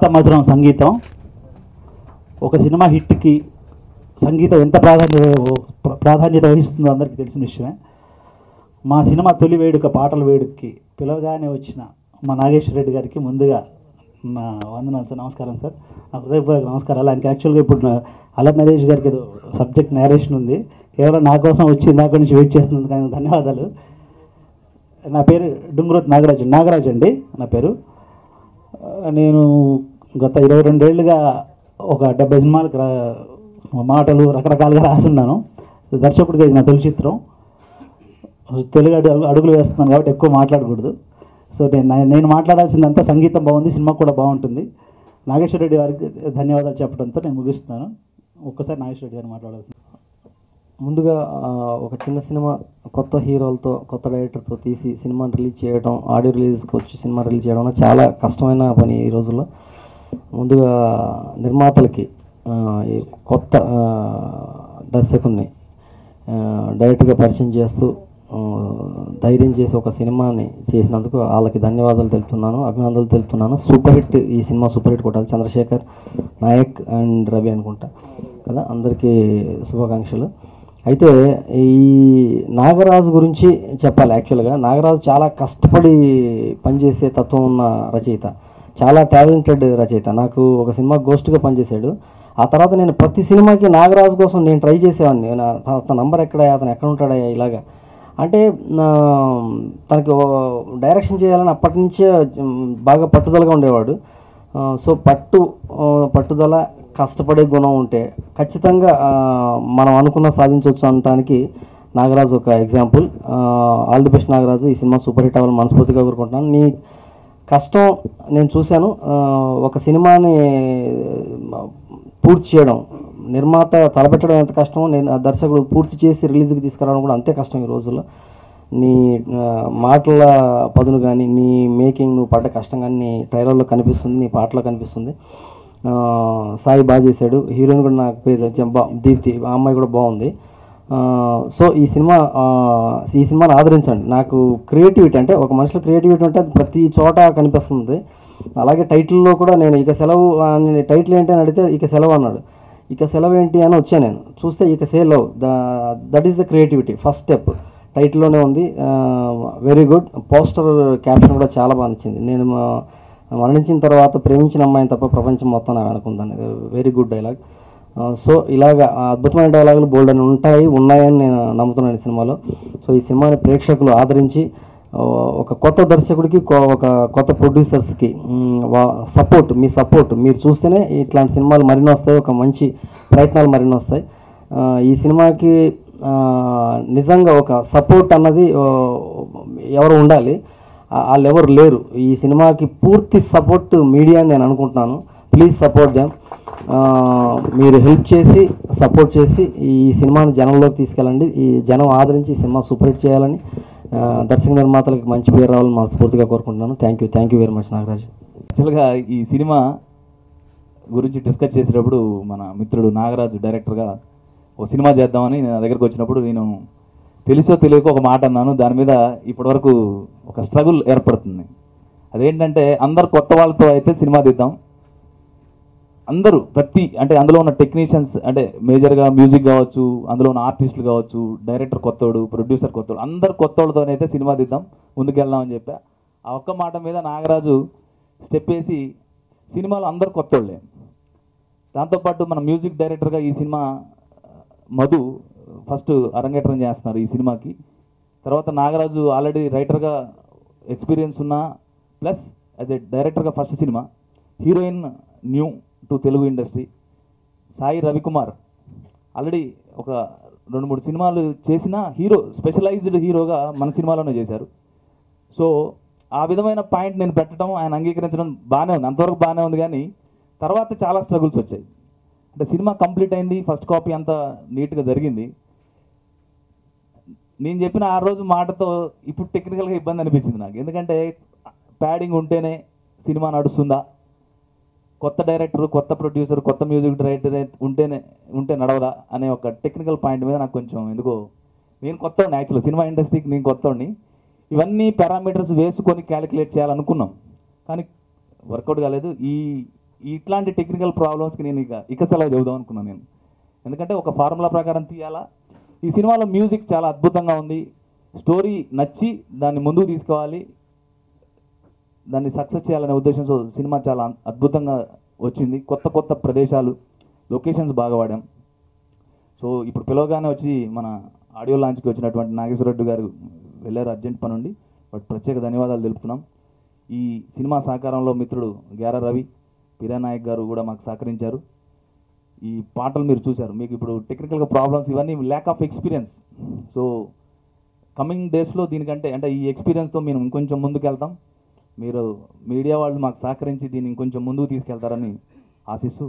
తర్వాత మధురం సంగీతం. ఒక సినిమా హిట్కి సంగీతం ఎంత ప్రాధాన్యత వహిస్తుందో అందరికీ తెలిసిన విషయమే. మా సినిమా తొలి వేడుక పాటల వేడుకకి పిలవగానే వచ్చిన మా నాగేశ్వర రెడ్డి గారికి ముందుగా నా వందనాలు సార్. నమస్కారం సార్, నా హృదయపూర్వక నమస్కారాలు. ఆయనకి యాక్చువల్గా ఇప్పుడు అల్లరి నరేష్ గారికి ఏదో సబ్జెక్ట్ నేరేషన్ ఉంది, కేవలం నా కోసం వచ్చి ఇందాక నుంచి వెయిట్ చేస్తున్నందుకు ఆయన ధన్యవాదాలు. నా పేరు డుంగురోత్ నాగరాజు అండి నా పేరు. నేను గత 22 ఏళ్ళుగా ఒక 70 సినిమాలకు మాటలు రకరకాలుగా రాసున్నాను. దర్శకుడిగా ఇది నా తొలి చిత్రం. తెలుగు అడుగులు వేస్తున్నాను కాబట్టి ఎక్కువ మాట్లాడకూడదు. సో నేను మాట్లాడాల్సిందంతా సంగీతం బాగుంది, సినిమా కూడా బాగుంటుంది. నాగేశ్వర రెడ్డి గారికి ధన్యవాదాలు చెప్పడంతో నేను ముగిస్తున్నాను. ఒక్కసారి నాగేశ్వర రెడ్డి గారు మాట్లాడాల్సింది. ముందుగా ఒక చిన్న సినిమా కొత్త హీరోలతో కొత్త డైరెక్టర్తో తీసి సినిమాని రిలీజ్ చేయడం, ఆడియో రిలీజ్కి వచ్చి సినిమా రిలీజ్ చేయడం చాలా కష్టమైన పని ఈ రోజుల్లో. ముందుగా నిర్మాతలకి కొత్త దర్శకుడిని డైరెక్ట్గా పరిచయం చేస్తూ ధైర్యం చేసి ఒక సినిమాని చేసినందుకు వాళ్ళకి ధన్యవాదాలు తెలుపుతున్నాను, అభినందనలు తెలుపుతున్నాను. సూపర్ హిట్, ఈ సినిమా సూపర్ హిట్ కొట్టాలి. చంద్రశేఖర్, నాయక్ అండ్ రవి అనుకుంటా కదా, అందరికీ శుభాకాంక్షలు. అయితే ఈ నాగరాజు గురించి చెప్పాలి. యాక్చువల్గా నాగరాజు చాలా కష్టపడి పనిచేసే తత్వం ఉన్న రచయిత, చాలా టాలెంటెడ్ రచయిత. నాకు ఒక సినిమా గోస్ట్గా పనిచేశాడు. ఆ తర్వాత నేను ప్రతి సినిమాకి నాగరాజు కోసం నేను ట్రై చేసేవాడిని. అతని నంబర్ ఎక్కడ, అతను ఎక్కడ ఉంటాడా ఇలాగా. అంటే తనకి డైరెక్షన్ చేయాలని అప్పటి నుంచే బాగా పట్టుదలగా ఉండేవాడు. సో పట్టుదల, కష్టపడే గుణం ఉంటే ఖచ్చితంగా మనం అనుకున్న సాధించవచ్చు అనడానికి నాగరాజు ఒక example. All the best Nagaraju, ఈ సినిమా సూపర్ హిట్ అవ్వాలని మనస్ఫూర్తిగా కోరుకుంటున్నాను. నీ కష్టం నేను చూశాను. ఒక సినిమాని పూర్తి చేయడం, నిర్మాత తలపెట్టడం ఎంత కష్టమో, నేను దర్శకుడు పూర్తి చేసి రిలీజ్కి తీసుకురావడం కూడా అంతే కష్టం ఈ రోజుల్లో. నీ మాటల పదును కానీ, నీ మేకింగ్, నువ్వు పడ్డ కష్టం కానీ నీ ట్రైలర్లో కనిపిస్తుంది, నీ పాటలో కనిపిస్తుంది. సాయి బాగా చేశాడు. హీరోయిన్ కూడా నాకు పేరు దీప్తి, ఆ అమ్మాయి కూడా బాగుంది. సో ఈ సినిమాని ఆదరించండి. నాకు క్రియేటివిటీ అంటే ఒక మనిషిలో క్రియేటివిటీ ఉంటే అది ప్రతి చోట కనిపిస్తుంది. అలాగే టైటిల్లో కూడా నేను ఇక సెలవు అని, టైటిల్ ఏంటి అని అడిగితే ఇక సెలవు అన్నాడు. ఇక సెలవు ఏంటి అని వచ్చాను నేను చూస్తే, ఇక say love, that is the creativity. First step టైటిల్లోనే ఉంది. Very good. పోస్టర్ క్యాప్షన్ కూడా చాలా బాగా నచ్చింది. నేను మరణించిన తర్వాత ప్రేమించిన అమ్మాయిని తప్ప ప్రపంచం మొత్తం నాకు అనుకుందాను. Very good dialogue. సో ఇలాగా అద్భుతమైన డైలాగులు బోల్డ్ అని ఉన్నాయని నేను నమ్ముతున్నాను ఈ సినిమాలో. సో ఈ సినిమాని ప్రేక్షకులు ఆదరించి ఒక కొత్త దర్శకుడికి, ఒక కొత్త ప్రొడ్యూసర్స్కి మీ సపోర్ట్ మీరు చూస్తేనే ఇట్లాంటి సినిమాలు మరిన్ని వస్తాయి, ఒక మంచి ప్రయత్నాలు మరిన్ని వస్తాయి. ఈ సినిమాకి నిజంగా ఒక సపోర్ట్ అన్నది ఎవరు ఉండాలి, వాళ్ళు ఎవరు లేరు. ఈ సినిమాకి పూర్తి సపోర్ట్ మీడియా అని నేను అనుకుంటున్నాను. Please support them. మీరు హెల్ప్ చేసి, సపోర్ట్ చేసి ఈ సినిమాని జనంలోకి తీసుకెళ్ళండి. ఈ జనం ఆదరించి ఈ సినిమా సూపర్ హిట్ చేయాలని, దర్శక నిర్మాతలకు మంచి పేరు రావాలని మనస్ఫూర్తిగా కోరుకుంటున్నాను. Thank you very much Nagaraju. యాక్చువల్గా ఈ సినిమా గురించి డిస్కస్ చేసేటప్పుడు మన మిత్రుడు నాగరాజు డైరెక్టర్గా ఒక సినిమా చేద్దామని నా దగ్గరకు వచ్చినప్పుడు నేను తెలుసో తెలియక ఒక మాట అన్నాను. దాని మీద ఇప్పటివరకు ఒక స్ట్రగుల్ ఏర్పడుతుంది. అదేంటంటే, అందరు కొత్త వాళ్ళతో అయితే సినిమా తీద్దాం, అందరూ అంటే అందులో ఉన్న టెక్నీషియన్స్, అంటే మేజర్గా మ్యూజిక్ కావచ్చు, అందులో ఉన్న ఆర్టిస్టులు కావచ్చు, డైరెక్టర్ కొత్తోడు, ప్రొడ్యూసర్ కొత్తోడు, అందరు కొత్త వాళ్ళతోనైతే సినిమా తీద్దాం, ముందుకెళ్దామని చెప్పా. ఆ ఒక్క మాట మీద నాగరాజు స్టెప్ వేసి సినిమాలో అందరు కొత్తోళ్ళే. దాంతోపాటు మన మ్యూజిక్ డైరెక్టర్గా ఈ సినిమా మధు ఫస్ట్ అరంగేట్రం చేస్తున్నారు ఈ సినిమాకి. తర్వాత నాగరాజు ఆల్రెడీ రైటర్గా ఎక్స్పీరియన్స్ ఉన్న, ప్లస్ యాజ్ ఎ డైరెక్టర్గా first cinema. Heroine new to Telugu industry. Sai Ravikumar already ఒక 2-3 సినిమాలు చేసిన హీరో, స్పెషలైజ్డ్ హీరోగా మన సినిమాలోనే చేశారు. సో ఆ విధమైన పాయింట్ నేను పెట్టడం, ఆయన అంగీకరించడం బాగానే ఉంది, అంతవరకు బాగానే ఉంది. కానీ తర్వాత చాలా స్ట్రగుల్స్ వచ్చాయి. అంటే సినిమా కంప్లీట్ అయింది, ఫస్ట్ కాపీ అంతా నీట్గా జరిగింది. నేను చెప్పిన 6 రోజు మాటతో ఇప్పుడు టెక్నికల్గా ఇబ్బంది అనిపించింది నాకు. ఎందుకంటే ప్యాడింగ్ ఉంటేనే సినిమా నడుస్తుందా, కొత్త డైరెక్టర్, కొత్త ప్రొడ్యూసర్, కొత్త మ్యూజిక్ డైరెక్టర్ ఉంటే నడవదా అనే ఒక టెక్నికల్ పాయింట్ మీద నాకు కొంచెం ఎందుకో, నేను కొత్తవాడిని యాక్చువల్గా సినిమా ఇండస్ట్రీకి, నేను కొత్తవాడిని. ఇవన్నీ పారామీటర్స్ వేసుకొని క్యాలిక్యులేట్ చేయాలనుకున్నాం, కానీ వర్కౌట్ కాలేదు. ఇట్లాంటి టెక్నికల్ ప్రాబ్లమ్స్కి నేను ఇక సెలవు చెబుదాం అనుకున్నాను నేను. ఎందుకంటే ఒక ఫార్ములా ప్రకారం తీయాలా. ఈ సినిమాలో మ్యూజిక్ చాలా అద్భుతంగా ఉంది, స్టోరీ నచ్చి దాన్ని ముందుకు తీసుకోవాలి, దాన్ని సక్సెస్ చేయాలనే ఉద్దేశంతో సినిమా చాలా అద్భుతంగా వచ్చింది. కొత్త కొత్త ప్రదేశాలు, లొకేషన్స్ బాగా వాడాం. సో ఇప్పుడు పిలవగానే వచ్చి మన ఆడియో లాంచ్కి వచ్చినటువంటి నాగేశ్వర రెడ్డి గారు వెళ్ళారు అర్జెంట్ పని ఉండి, బట్ ప్రత్యేక ధన్యవాదాలు తెలుపుతున్నాం. ఈ సినిమా సహకారంలో మిత్రుడు గ్యారా రవి, పిరానాయక్ గారు కూడా మాకు సహకరించారు. ఈ పాటలు మీరు చూశారు, మీకు ఇప్పుడు టెక్నికల్గా ప్రాబ్లమ్స్ ఇవన్నీ lack of experience. So coming డేస్లో దీనికంటే అంటే ఈ ఎక్స్పీరియన్స్తో మేము ఇంకొంచెం ముందుకు వెళ్తాం. మీరు మీడియా వాళ్ళు మాకు సహకరించి దీన్ని ఇంకొంచెం ముందుకు తీసుకెళ్తారని ఆశిస్తూ,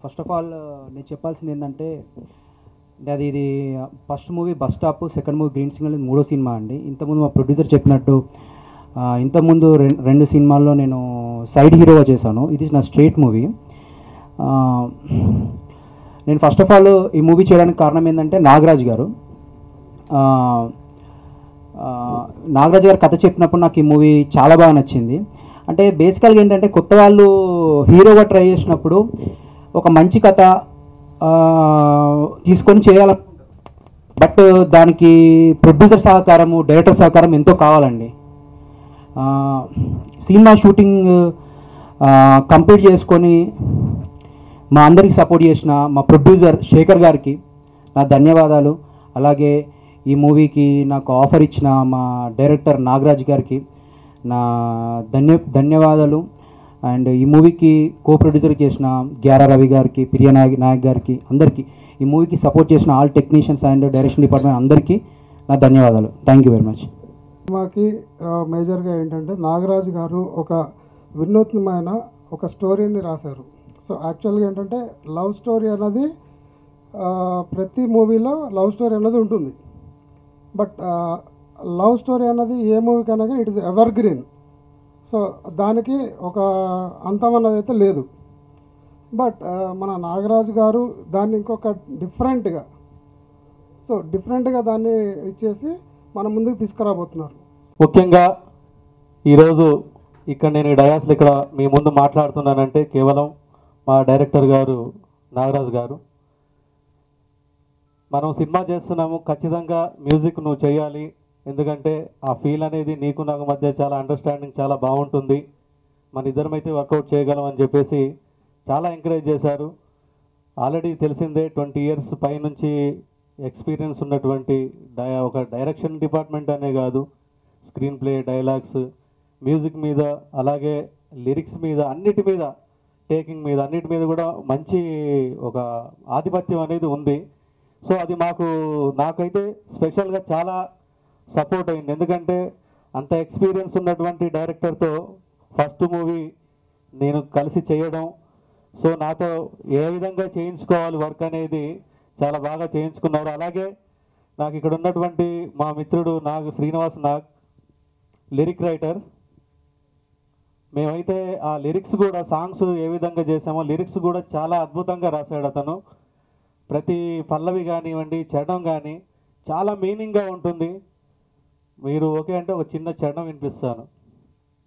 ఫస్ట్ ఆఫ్ ఆల్ నేను చెప్పాల్సింది ఏంటంటే ఇది first movie bus stop, second movie green signal, మూడో సినిమా అండి. ఇంతకుముందు మా ప్రొడ్యూసర్ చెప్పినట్టు ఇంతకుముందు రెండు సినిమాల్లో నేను సైడ్ హీరోగా చేశాను. ఇది నా స్ట్రేట్ మూవీ. నేను ఫస్ట్ ఆఫ్ ఆల్ ఈ మూవీ చేయడానికి కారణం ఏంటంటే నాగరాజ్ గారు కథ చెప్పినప్పుడు నాకు ఈ మూవీ చాలా బాగా నచ్చింది. అంటే బేసికల్గా ఏంటంటే కొత్త వాళ్ళు హీరోగా ట్రై చేసినప్పుడు ఒక మంచి కథ తీసుకొని చేయాల, బట్ దానికి ప్రొడ్యూసర్ సహకారము, డైరెక్టర్ సహకారం ఎంతో కావాలండి. సినిమా షూటింగ్ కంప్లీట్ చేసుకొని మా అందరికి సపోర్ట్ చేసిన మా ప్రొడ్యూసర్ శేఖర్ గారికి నా ధన్యవాదాలు. అలాగే ఈ మూవీకి నాకు ఆఫర్ ఇచ్చిన మా డైరెక్టర్ నాగరాజ్ గారికి నా ధన్యవాదాలు. అండ్ ఈ మూవీకి కో ప్రొడ్యూసర్ చేసిన గ్యారా రవి గారికి, ప్రియా నాయక్ గారికి, అందరికీ ఈ మూవీకి సపోర్ట్ చేసిన all technicians and direction department అందరికీ నా ధన్యవాదాలు. Thank you very much. సినిమాకి మేజర్గా ఏంటంటే నాగరాజు గారు ఒక వినూత్నమైన ఒక స్టోరీని రాశారు. సో యాక్చువల్గా ఏంటంటే లవ్ స్టోరీ అన్నది ప్రతి మూవీలో లవ్ స్టోరీ అన్నది ఉంటుంది. బట్ లవ్ స్టోరీ అన్నది ఏ మూవీ కన్నా it is ever green. So దానికి ఒక అంతం అన్నది అయితే లేదు. బట్ మన నాగరాజు గారు దాన్ని ఇంకొక డిఫరెంట్గా దాన్ని ఇచ్చేసి మన ముందుకు తీసుకురాబోతున్నారు. ముఖ్యంగా ఈరోజు ఇక్కడ నేను డయాస్లో ఇక్కడ మీ ముందు మాట్లాడుతున్నానంటే కేవలం మా డైరెక్టర్ గారు నాగరాజు గారు. మనం సినిమా చేస్తున్నాము, ఖచ్చితంగా మ్యూజిక్ నువ్వు చేయాలి, ఎందుకంటే ఆ ఫీల్ అనేది నీకు నాకు మధ్య చాలా అండర్స్టాండింగ్ చాలా బాగుంటుంది, మన ఇద్దరం అయితే వర్కౌట్ చేయగలం అని చెప్పేసి చాలా ఎంకరేజ్ చేశారు. ఆల్రెడీ తెలిసిందే 20 years పై నుంచి ఎక్స్పీరియన్స్ ఉన్నటువంటి ఒక డైరెక్షన్ డిపార్ట్మెంట్ అనే కాదు, స్క్రీన్ ప్లే, డైలాగ్స్, మ్యూజిక్ మీద, అలాగే లిరిక్స్ మీద, అన్నిటి మీద, టేకింగ్ మీద, అన్నిటి మీద కూడా మంచి ఒక ఆధిపత్యం అనేది ఉంది. సో అది నాకైతే స్పెషల్గా చాలా సపోర్ట్ అయింది. ఎందుకంటే అంత ఎక్స్పీరియన్స్ ఉన్నటువంటి డైరెక్టర్తో ఫస్ట్ మూవీ నేను కలిసి చేయడం, సో నాతో ఏ విధంగా చేయించుకోవాలి వర్క్ అనేది చాలా బాగా చేయించుకున్నారు. అలాగే నాకు ఇక్కడ ఉన్నటువంటి మా మిత్రుడు శ్రీనివాస్ నాగ్, లిరిక్ రైటర్. మేమైతే ఆ లిరిక్స్ కూడా, సాంగ్స్ ఏ విధంగా చేసామో లిరిక్స్ కూడా చాలా అద్భుతంగా రాశాడు అతను. ప్రతి పల్లవి కానివ్వండి, చరణం కానీ చాలా మీనింగ్గా ఉంటుంది. మీరు ఓకే అంటే ఒక చిన్న చరణం వినిపిస్తాను.